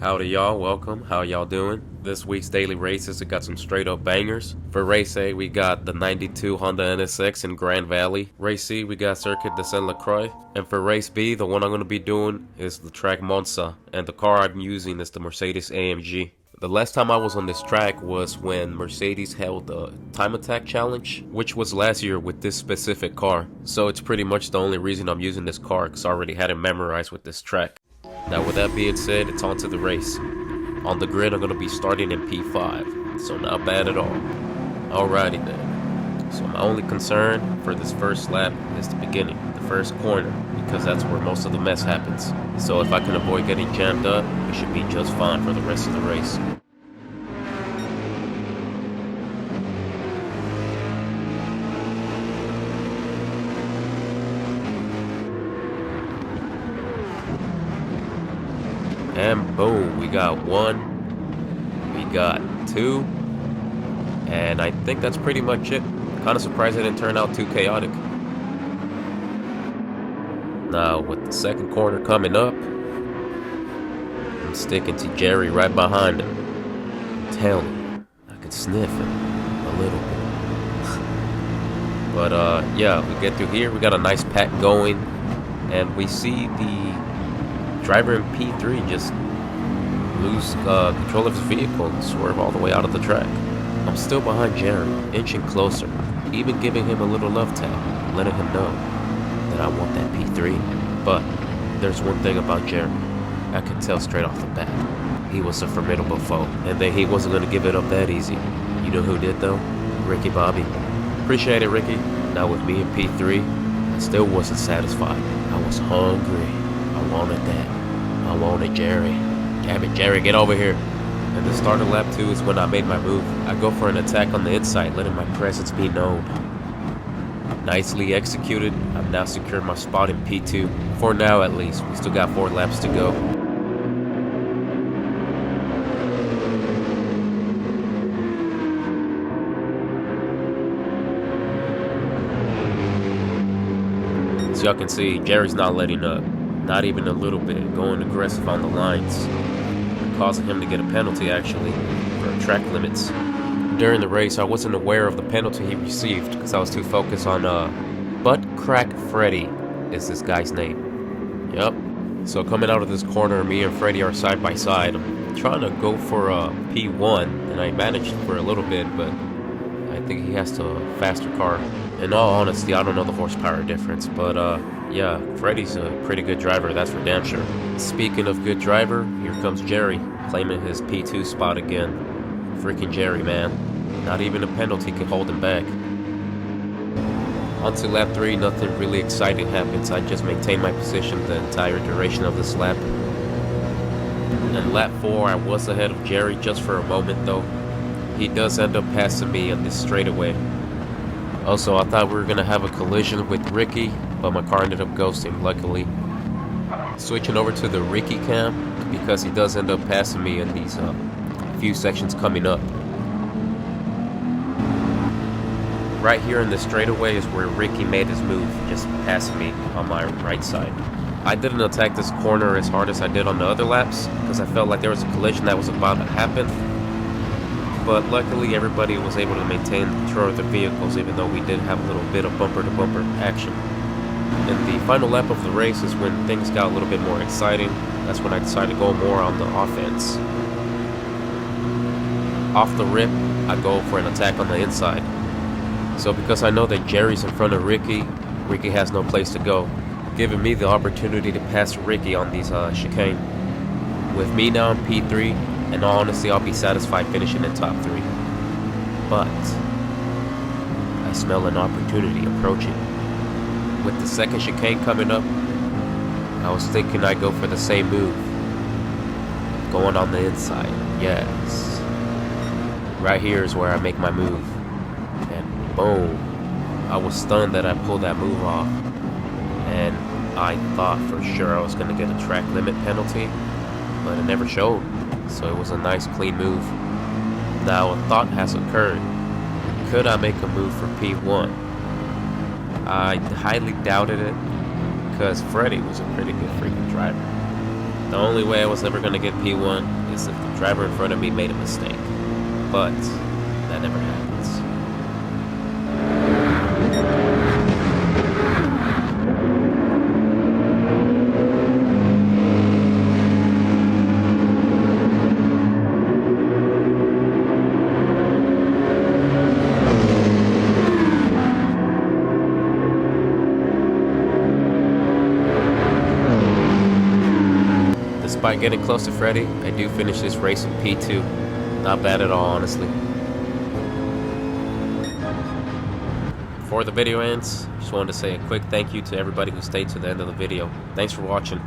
Howdy y'all, welcome. How y'all doing? This week's daily races, it got some straight up bangers. For race A, we got the 92 Honda NSX in Grand Valley. Race C, we got Circuit de Saint Lacroix. And for race B, the one I'm going to be doing is the track Monza. And the car I'm using is the Mercedes AMG. The last time I was on this track was when Mercedes held the Time Attack Challenge, which was last year with this specific car. So it's pretty much the only reason I'm using this car, because I already had it memorized with this track. Now with that being said, it's on to the race. On the grid, I'm going to be starting in P5, so not bad at all. Alrighty then. So my only concern for this first lap is the beginning, the first corner, because that's where most of the mess happens. So if I can avoid getting jammed up, we should be just fine for the rest of the race. And boom, we got one, we got two, and I think that's pretty much it. Kind of surprised it didn't turn out too chaotic. Now with the second corner coming up, I'm sticking to Jerry right behind him. I'm telling you, I could sniff him a little bit. But yeah, we get through here, we got a nice pack going, and we see the driver in P3 just lose control of his vehicle and swerve all the way out of the track. I'm still behind Jerry, inching closer, even giving him a little love tap, letting him know that I want that P3. But there's one thing about Jerry, I could tell straight off the bat. He was a formidable foe, and that he wasn't going to give it up that easy. You know who did though? Ricky Bobby. Appreciate it, Ricky. Now with me in P3, I still wasn't satisfied. I was hungry. I wanted that. I wanted Jerry. Damn it, Jerry, get over here. And the start of lap 2 is when I made my move. I go for an attack on the inside, letting my presence be known. Nicely executed. I've now secured my spot in P2. For now, at least. We still got 4 laps to go. As y'all can see, Jerry's not letting up. Not even a little bit, going aggressive on the lines, causing him to get a penalty actually for track limits. During the race, I wasn't aware of the penalty he received because I was too focused on Butt Crack Freddy is this guy's name. Yup. So coming out of this corner, me and Freddy are side by side. I'm trying to go for a P1, and I managed for a little bit, but I think he has a faster car. In all honesty, I don't know the horsepower difference, but yeah, Freddy's a pretty good driver, that's for damn sure. Speaking of good driver, here comes Jerry, claiming his P2 spot again. Freaking Jerry, man. Not even a penalty can hold him back. On to lap 3, nothing really exciting happens. I just maintain my position the entire duration of this lap. And lap 4, I was ahead of Jerry just for a moment though. He does end up passing me on this straightaway. Also, I thought we were going to have a collision with Ricky, but my car ended up ghosting, luckily. Switching over to the Ricky cam, because he does end up passing me in these few sections coming up. Right here in the straightaway is where Ricky made his move, just passing me on my right side. I didn't attack this corner as hard as I did on the other laps, because I felt like there was a collision that was about to happen. But luckily everybody was able to maintain control of their vehicles, even though we did have a little bit of bumper-to-bumper action. And the final lap of the race is when things got a little bit more exciting. That's when I decided to go more on the offense. Off the rip, I go for an attack on the inside. So because I know that Jerry's in front of Ricky, Ricky has no place to go, giving me the opportunity to pass Ricky on these chicane. With me now in P3, in all honesty, I'll be satisfied finishing in top 3. But I smell an opportunity approaching. With the second chicane coming up, I was thinking I'd go for the same move. Going on the inside, yes. Right here is where I make my move. And boom. I was stunned that I pulled that move off. And I thought for sure I was going to get a track limit penalty, but it never showed. So it was a nice clean move. Now a thought has occurred. Could I make a move for P1? I highly doubted it, because Freddy was a pretty good freaking driver. The only way I was ever going to get P1 is if the driver in front of me made a mistake. But that never happens. Despite getting close to Freddy, I do finish this race in P2. Not bad at all, honestly. Before the video ends, just wanted to say a quick thank you to everybody who stayed to the end of the video. Thanks for watching.